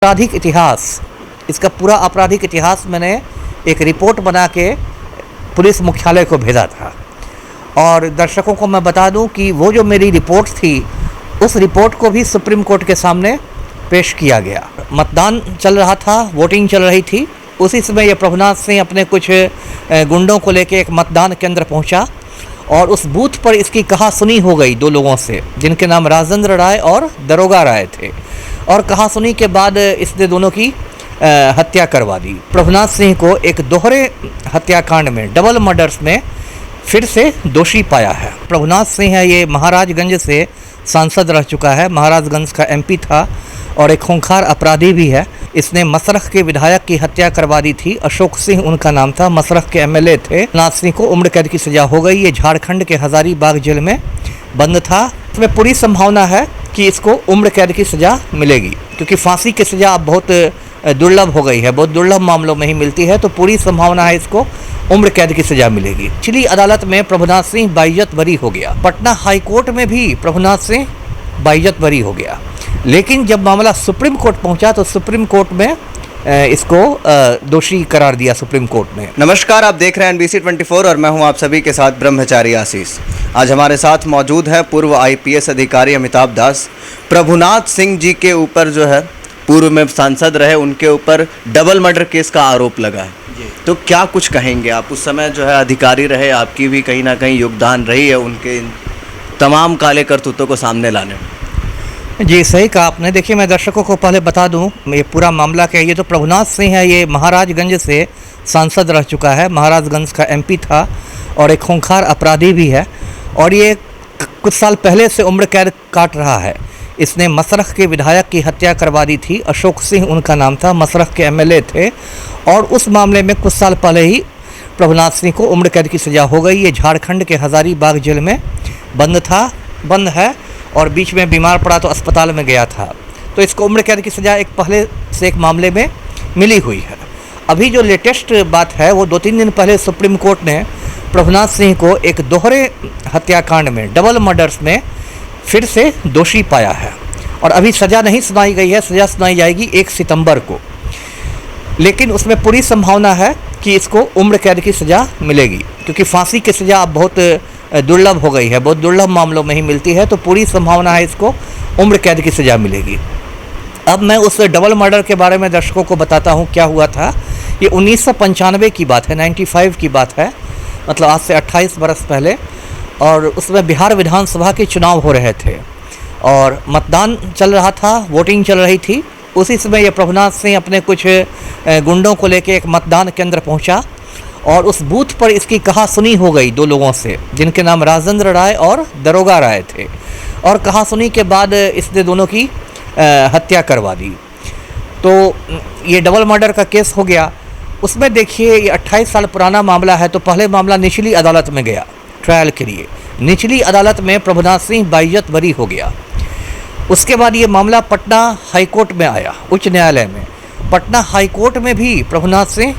आपराधिक इतिहास, इसका पूरा आपराधिक इतिहास मैंने एक रिपोर्ट बना के पुलिस मुख्यालय को भेजा था। और दर्शकों को मैं बता दूं कि वो जो मेरी रिपोर्ट थी, उस रिपोर्ट को भी सुप्रीम कोर्ट के सामने पेश किया गया। मतदान चल रहा था, वोटिंग चल रही थी। उसी समय ये प्रभुनाथ सिंह अपने कुछ गुंडों को लेकर एक मतदान केंद्र पहुंचा और उस बूथ पर इसकी कहासुनी हो गई दो लोगों से, जिनके नाम राजेंद्र राय और दरोगा राय थे। और कहासुनी के बाद इसने दोनों की हत्या करवा दी। प्रभुनाथ सिंह को एक दोहरे हत्याकांड में, डबल मर्डर्स में फिर से दोषी पाया है। प्रभुनाथ सिंह है, ये महाराजगंज से सांसद रह चुका है, महाराजगंज का एमपी था और एक खूंखार अपराधी भी है। इसने मसरख के विधायक की हत्या करवा दी थी, अशोक सिंह उनका नाम था, मसरख के एमएलए थे। प्रभुनाथ सिंह को उम्र कैद की सजा हो गई। ये झारखंड के हजारीबाग जेल में बंद था। इसमें पूरी संभावना है कि इसको उम्र कैद की सजा मिलेगी, क्योंकि फांसी की सजा अब बहुत दुर्लभ हो गई है, बहुत दुर्लभ मामलों में ही मिलती है। तो पूरी संभावना है इसको उम्र कैद की सजा मिलेगी। निचली अदालत में प्रभुनाथ सिंह बाइज्जत बरी हो गया। पटना हाई कोर्ट में भी प्रभुनाथ सिंह बाइज्जत बरी हो गया। लेकिन जब मामला सुप्रीम कोर्ट पहुंचा तो सुप्रीम कोर्ट में इसको दोषी करार दिया सुप्रीम कोर्ट ने। नमस्कार, आप देख रहे हैं NBC 24 और मैं हूं आप सभी के साथ ब्रह्मचारी आशीष। आज हमारे साथ मौजूद है पूर्व IPS अधिकारी अमिताभ दास। प्रभुनाथ सिंह जी के ऊपर जो है, पूर्व में सांसद रहे, उनके ऊपर डबल मर्डर केस का आरोप लगा है। तो क्या कुछ कहेंगे आप? उस समय जो है अधिकारी रहे, आपकी भी कहीं ना कहीं योगदान रही है उनके तमाम काले करतूतों को सामने लाने में। जी, सही कहा आपने। देखिए, मैं दर्शकों को पहले बता दूं ये पूरा मामला क्या है। ये तो प्रभुनाथ सिंह है, ये महाराजगंज से सांसद रह चुका है, महाराजगंज का एमपी था और एक खूंखार अपराधी भी है। और ये कुछ साल पहले से उम्र कैद काट रहा है। इसने मसरख के विधायक की हत्या करवा दी थी, अशोक सिंह उनका नाम था, मसरख के एमएलए थे। और उस मामले में कुछ साल पहले ही प्रभुनाथ सिंह को उम्र कैद की सजा हो गई। ये झारखंड के हजारीबाग जेल में बंद है और बीच में बीमार पड़ा तो अस्पताल में गया था। तो इसको उम्र कैद की सज़ा एक पहले से एक मामले में मिली हुई है। अभी जो लेटेस्ट बात है, वो 2-3 दिन पहले सुप्रीम कोर्ट ने प्रभुनाथ सिंह को एक दोहरे हत्याकांड में, डबल मर्डर्स में फिर से दोषी पाया है। और अभी सज़ा नहीं सुनाई गई है, सज़ा सुनाई जाएगी 1 सितंबर को। लेकिन उसमें पूरी संभावना है कि इसको उम्र कैद की सज़ा मिलेगी, क्योंकि फांसी की सज़ा अब बहुत दुर्लभ हो गई है, बहुत दुर्लभ मामलों में ही मिलती है। तो पूरी संभावना है इसको उम्र कैद की सज़ा मिलेगी। अब मैं उस डबल मर्डर के बारे में दर्शकों को बताता हूँ क्या हुआ था। ये 1995 की बात है, 95 की बात है, मतलब आज से 28 बरस पहले। और उसमें बिहार विधानसभा के चुनाव हो रहे थे और मतदान चल रहा था, वोटिंग चल रही थी। उसी समय ये प्रभुनाथ सिंह अपने कुछ गुंडों को लेकर एक मतदान केंद्र पहुंचा और उस बूथ पर इसकी कहासुनी हो गई दो लोगों से, जिनके नाम राजेंद्र राय और दरोगा राय थे। और कहासुनी के बाद इसने दोनों की हत्या करवा दी। तो ये डबल मर्डर का केस हो गया। उसमें देखिए, ये 28 साल पुराना मामला है। तो पहले मामला निचली अदालत में गया ट्रायल के लिए। निचली अदालत में प्रभुनाथ सिंह बाइज्जत बरी हो गया। उसके बाद ये मामला पटना हाई कोर्ट में आया, उच्च न्यायालय में। पटना हाई कोर्ट में भी प्रभुनाथ सिंह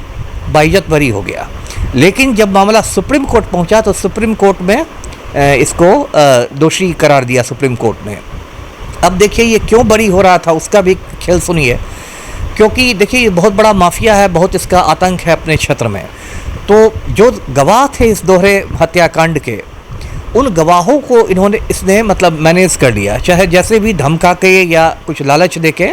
बाइज्जत बरी हो गया। लेकिन जब मामला सुप्रीम कोर्ट पहुंचा तो सुप्रीम कोर्ट में इसको दोषी करार दिया सुप्रीम कोर्ट ने। अब देखिए, ये क्यों बरी हो रहा था उसका भी खेल सुनिए। क्योंकि देखिए, ये बहुत बड़ा माफिया है, बहुत इसका आतंक है अपने क्षेत्र में। तो जो गवाह थे इस दोहरे हत्याकांड के, उन गवाहों को इसने मतलब मैनेज कर लिया, चाहे जैसे भी धमका के या कुछ लालच दे के।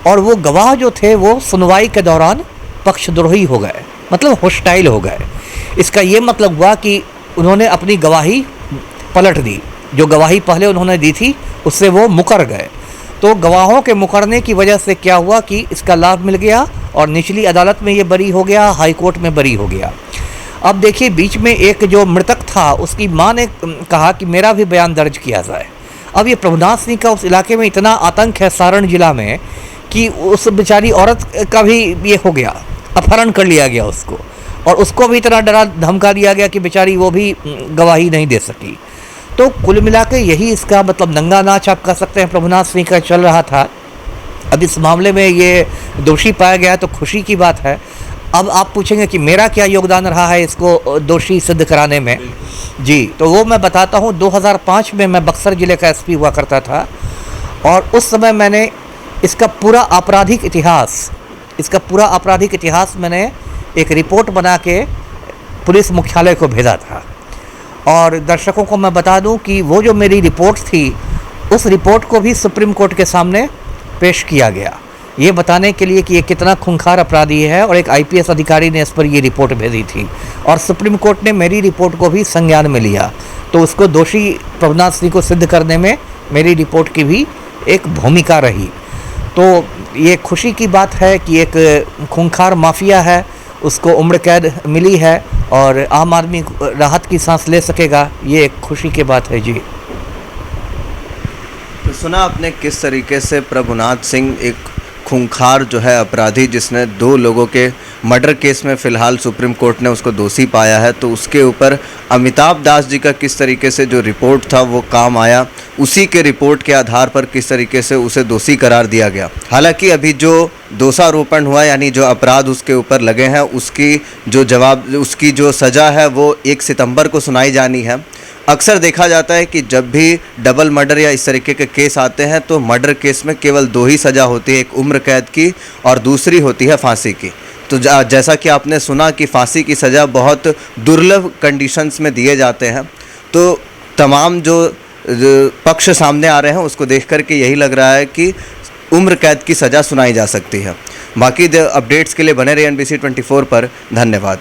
और वो गवाह जो थे वो सुनवाई के दौरान पक्षद्रोही हो गए, मतलब होस्टाइल हो गए। इसका ये मतलब हुआ कि उन्होंने अपनी गवाही पलट दी। जो गवाही पहले उन्होंने दी थी उससे वो मुकर गए। तो गवाहों के मुकरने की वजह से क्या हुआ कि इसका लाभ मिल गया और निचली अदालत में ये बरी हो गया, हाई कोर्ट में बरी हो गया। अब देखिए, बीच में एक जो मृतक था, उसकी मां ने कहा कि मेरा भी बयान दर्ज किया जाए। अब ये प्रभुनाथ सिंह का उस इलाके में इतना आतंक है, सारण जिला में, कि उस बेचारी औरत का भी ये हो गया, अपहरण कर लिया गया उसको। और उसको भी इतना डरा धमका दिया गया कि बेचारी वो भी गवाही नहीं दे सकी। तो कुल मिला के यही इसका मतलब नंगा नाच आप कह सकते हैं प्रभुनाथ सिंह का चल रहा था। अब इस मामले में ये दोषी पाया गया तो खुशी की बात है। अब आप पूछेंगे कि मेरा क्या योगदान रहा है इसको दोषी सिद्ध कराने में। जी, तो वो मैं बताता हूँ। 2005 में मैं बक्सर ज़िले का SP हुआ करता था और उस समय मैंने इसका पूरा आपराधिक इतिहास मैंने एक रिपोर्ट बना के पुलिस मुख्यालय को भेजा था। और दर्शकों को मैं बता दूं कि वो जो मेरी रिपोर्ट थी, उस रिपोर्ट को भी सुप्रीम कोर्ट के सामने पेश किया गया, ये बताने के लिए कि ये कितना खूंखार अपराधी है। और एक आईपीएस अधिकारी ने इस पर ये रिपोर्ट भेजी थी और सुप्रीम कोर्ट ने मेरी रिपोर्ट को भी संज्ञान में लिया। तो उसको दोषी प्रभुनाथ सिंह को सिद्ध करने में मेरी रिपोर्ट की भी एक भूमिका रही। तो ये खुशी की बात है कि एक खूंखार माफिया है, उसको उम्र कैद मिली है और आम आदमी राहत की सांस ले सकेगा, ये एक खुशी की बात है जी। तो सुना आपने किस तरीके से प्रभुनाथ सिंह एक खूंखार जो है अपराधी, जिसने 2 लोगों के मर्डर केस में फ़िलहाल सुप्रीम कोर्ट ने उसको दोषी पाया है, तो उसके ऊपर अमिताभ दास जी का किस तरीके से जो रिपोर्ट था वो काम आया, उसी के रिपोर्ट के आधार पर किस तरीके से उसे दोषी करार दिया गया। हालांकि अभी जो दोषारोपण हुआ, यानी जो अपराध उसके ऊपर लगे हैं, उसकी जो सज़ा है वो 1 सितंबर को सुनाई जानी है। अक्सर देखा जाता है कि जब भी डबल मर्डर या इस तरीके के केस आते हैं तो मर्डर केस में केवल 2 ही सज़ा होती है, एक उम्र कैद की और दूसरी होती है फांसी की। तो जैसा कि आपने सुना कि फांसी की सज़ा बहुत दुर्लभ कंडीशंस में दिए जाते हैं। तो तमाम जो पक्ष सामने आ रहे हैं उसको देख कर के यही लग रहा है कि उम्र कैद की सज़ा सुनाई जा सकती है। बाकी अपडेट्स के लिए बने रहिए NBC 24 पर। धन्यवाद।